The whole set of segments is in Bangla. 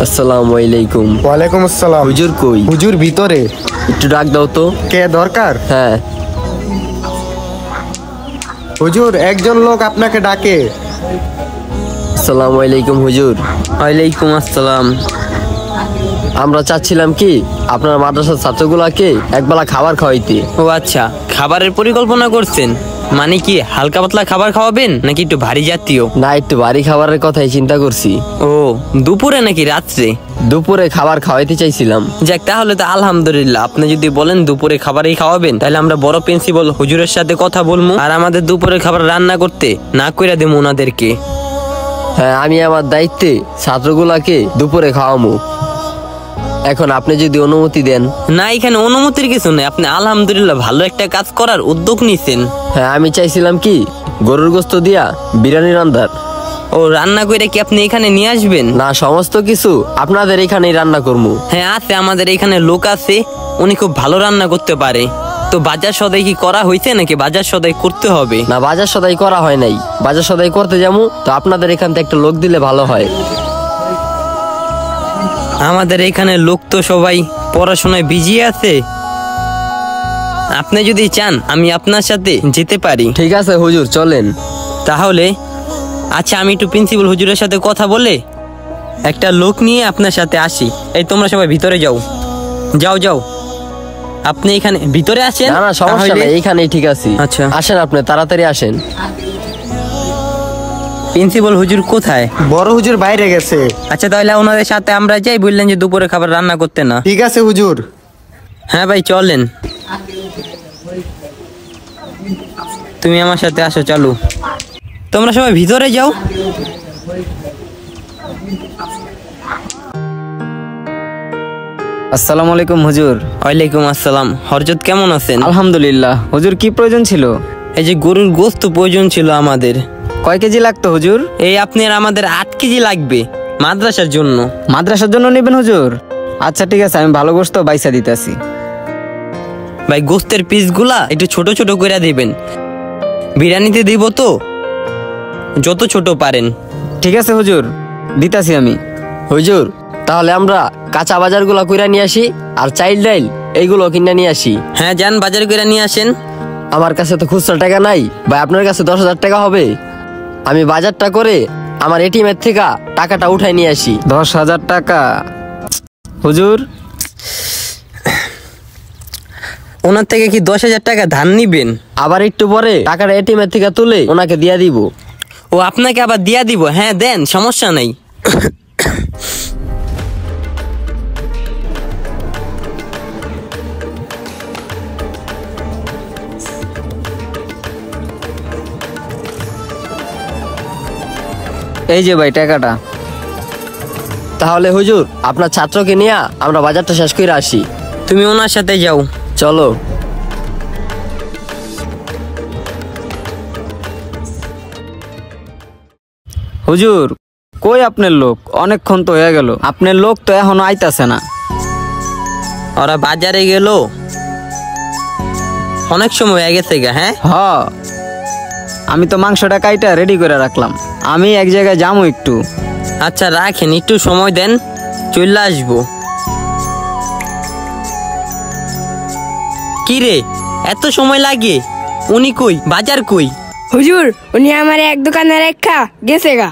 আসসালামু আলাইকুম। ওয়ালাইকুম আসসালাম। হুজুর কই? হুজুর ভিতরে। একটু ডাক দাও তো। কে দরকার? হ্যাঁ। হুজুর একজন লোক আপনাকে ডাকে। আসসালামু আলাইকুম হুজুর। ওয়ালাইকুম আসসালাম। আমরা চাচ্ছিলাম কি আপনার মাদ্রাসার ছাত্রগুলাকে একবেলা খাবার খাওয়াইতে। ও আচ্ছা, খাবারের পরিকল্পনা করছেন? মানে কি হালকা পাতলা খাবার খাওয়াবেন নাকি একটু ভারী জাতীয়? না, একটু ভারী খাবারের কথাই চিন্তা করছি। ও, দুপুরে নাকি রাত্রে? দুপুরে খাবার খাওয়াইতে চাইছিলাম। যাক, তাহলে তো আলহামদুলিল্লাহ। আপনি যদি বলেন দুপুরে খাবারই খাওয়াবেন, তাহলে আমরা বড় প্রিন্সিপাল হুজুরের সাথে কথা বলবো, আর আমাদের দুপুরে খাবার রান্না করতে না কইরা দেবো ওনাদেরকে। হ্যাঁ, আমি আমার দায়িত্বে ছাত্রগুলাকে দুপুরে খাওয়ামু। এখন আপনি যদি অনুমতি দেন। না, এখানে অনুমতির কিছু নেই। আপনি আলহামদুলিল্লাহ ভালো একটা কাজ করার উদ্যোগ নিছেন। হ্যাঁ, আমি চাইছিলাম কি গরুর গোস্ত দিয়া বিরিয়ানি রান্নার। ও, রান্না করে কি আপনি এখানে নিয়ে আসবেন? না, সমস্ত কিছু আপনাদের এখানেই রান্না করবো। হ্যাঁ আছে, আমাদের এখানে লোক আছে, উনি খুব ভালো রান্না করতে পারে। তো বাজার সদাই কি করা হয়েছে নাকি বাজার সদাই করতে হবে? না, বাজার সদাই করা হয় নাই। বাজার সদাই করতে যাবো তো আপনাদের এখান থেকে একটা লোক দিলে ভালো হয়। আমাদের এখানে লোক তো সবাই পড়াশোনায় বিজি আছে। আপনি যদি চান আমি আপনার সাথে যেতে পারি। ঠিক আছে হুজুর, চলেন তাহলে আচ্ছা, আমি একটু প্রিন্সিপাল হুজুরের সাথে কথা বলে একটা লোক নিয়ে আপনার সাথে আসি। এই তোমরা সবাই ভিতরে যাও, যাও যাও। আপনি এখানে ভিতরে আসেন। না না, সমস্যা নাই, এইখানেই ঠিক আছে। আচ্ছা, আসেন, আপনি তাড়াতাড়ি আসেন। প্রিন্সিপাল হুজুর কোথায়? বড় হুজুর বাইরে গেছে। আচ্ছা, তাহলে ওনাদের সাথে আমরা যাই। বললেন যে দুপুরে খাবার রান্না করতে না। ঠিক আছে হুজুর। হ্যাঁ ভাই, চলেন, তুমি আমার সাথে আসো, চলো। তোমরা সবাই ভিতরে যাও। আসসালামু আলাইকুম হুজুর। ওয়ালাইকুম আসসালাম। হরজত কেমন আছেন? আলহামদুলিল্লাহ। হুজুর কি প্রয়োজন ছিল? এই যে গরুর গোস্ত প্রয়োজন ছিল আমাদের। কয় কেজি লাগতো হুজুর? এই আপনার আমাদের 8 কেজি লাগবে মাদ্রাসার জন্য। মাদ্রাসার জন্য নেবেন হুজুর? আচ্ছা ঠিক আছে, আমি ভালো গোস্ত বাইসা দিতেছি। ভাই, গোস্তের পিসগুলা একটু ছোট ছোট করে দিবেন। বিরিয়ানিতে দিব তো, যত ছোট পারেন। ঠিক আছে হুজুর, দিতাছি আমি। হুজুর, তাহলে আমরা কাঁচা বাজারগুলো কইরা নিয়ে আসি, আর চাইল ডাইল এইগুলো কিনে নিয়ে আসি। হ্যাঁ, যান বাজার করে নিয়ে আসেন। আমার কাছে তো খুচরা টাকা নাই ভাই, আপনার কাছে 10,000 টাকা হবে? আমি বাজারটা করে আমার এটিএম এর থেকে টাকাটা উঠাই নিয়ে আসি। 10,000 টাকা হুজুর? ওনার থেকে কি 10,000 টাকা ধার নিবেন? আবার একটু পরে টাকাটা এটিএম এর থেকে তুলে ওনাকে দিয়ে দিব। ও, আপনাকে আবার দিয়া দিব? হ্যাঁ দেন, সমস্যা নাই। এই যে ভাই টাকাটা। তাহলে হুজুর, আপনার ছাত্রকে নিয়ে আমরা বাজারটা শেষ করে আসি। তুমি ওনার সাথে যাও, চলো। হুজুর কই আপনার লোক? অনেকক্ষণ তো হয়ে গেল, আপনার লোক তো এখনো আইতাছে না। ওরা বাজারে গেল, অনেক সময় হয়ে গেছে গা। হ্যাঁ হ, আমি তো মাংসটা কাইটা রেডি করে রাখলাম, আমি এক জায়গায় যাবো একটু। আচ্ছা রাখেন, একটু সময় দেন, চলে আসবো। কি রে, এত সময় লাগে? উনি কই? বাজার কই? হুজুর, উনি আমার এক দোকানে রেখা গেছে গা।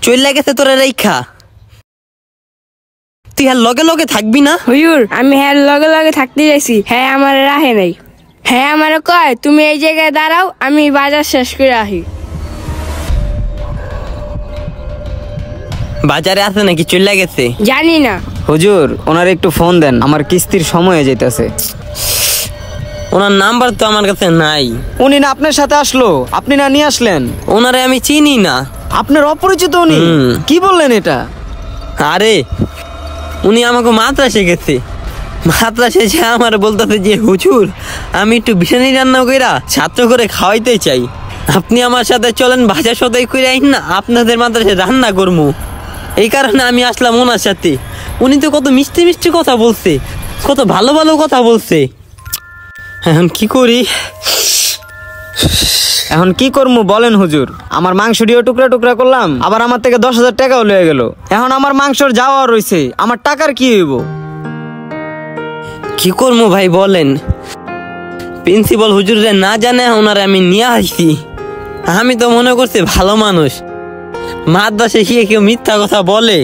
চলে গেছে তোরা রেখা? তুই আর লগে লগে থাকবি না? হুজুর, আমি হ্যাঁ লগে লগে থাকতে যাইছি, হ্যাঁ আমার রাহে নাই। হ্যাঁ আমার কয় তুমি এই জায়গায় দাঁড়াও, আমি বাজার শেষ করে আসি। বাজারে আছে নাকি চলে গেছে? জানি না। হুজুর ওনার একটু ফোন দেন, আমার কিস্তির সময় হয়ে যাইতেছে। ওনার নাম্বার তো আমার কাছে নাই। উনি না আপনার সাথে আসলো, আপনি না নিয়ে আসলেন? ওনারে আমি চিনি না। আপনার অপরিচিত উনি? কি বললেন এটা? আরে উনি আমাকে মাদ্রাসে গেছে, মাদ্রাসে এসে আমার বলতেছে যে হুজুর আমি একটু বিরিয়ানি রান্না কইরা ছাত্র করে খাওয়াইতে চাই, আপনি আমার সাথে চলেন, বাজার সদাই করে আইন না, আপনাদের মাদ্রাসায় রান্না করবো। এই কারণে আমি আসলাম ওনার সাথে। উনি তো কত মিষ্টি মিষ্টি কথা বলছে, কত ভালো ভালো কথা বলছে। এখন কি করি? এখন কি করবো বলেন হুজুর? আমার মাংসটিও টুকরা টুকরা করলাম, আবার আমার থেকে 10,000 টাকাও লয়ে গেল। এখন আমার মাংসর যাওয়া রয়েছে, আমার টাকার কি হইব? কি করবো ভাই বলেন? প্রিন্সিপাল হুজুরে না জানে ওনারে আমি নিয়ে আসছি। আমি তো মনে করছি ভালো মানুষ, মাদ্রাসে গিয়ে কেউ মিথ্যা কথা বলে।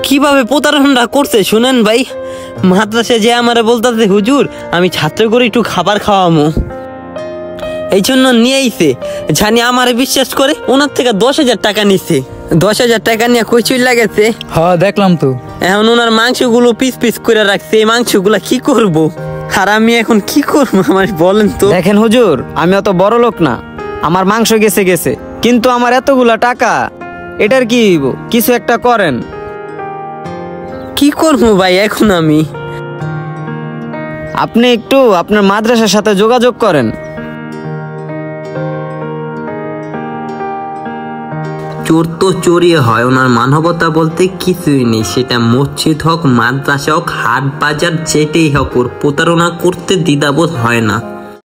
কিভাবে প্রতারণা করছে শুনেন ভাই। মাদ্রাসে যে আমারে বলতেছে হুজুর আমি ছাত্র করে একটু খাবার খাওয়ামো, এই জন্য নিয়ে আইছে। জানি আমারে বিশ্বাস করে ওনার থেকে 10,000 টাকা নিচ্ছে। 10,000 টাকা নিয়ে কই চইলা গেছে। হ্যাঁ দেখলাম তো। এখন ওনার মাংসগুলো পিস পিস করে রাখছে। এই মাংসগুলা কি করব? আর আমি এখন কি করবো আমার বলেন তো? দেখেন হুজুর, আমি অত বড় লোক না, আমার মাংস গেছে গেছে, কিন্তু আমার এতগুলা টাকা, এটার কি হইব? কিছু একটা করেন। কি করবো ভাই এখন আমি? আপনি একটু আপনার মাদ্রাসার সাথে যোগাযোগ করেন। চোর তো চোরই হয়, ওনার মানবতা বলতে কিছুই নেই। সেটা মসজিদ হোক, মাদ্রাসা হোক, হাট বাজার, যেটাই হোক, ওর প্রতারণা করতে দ্বিধাবোধ হয় না।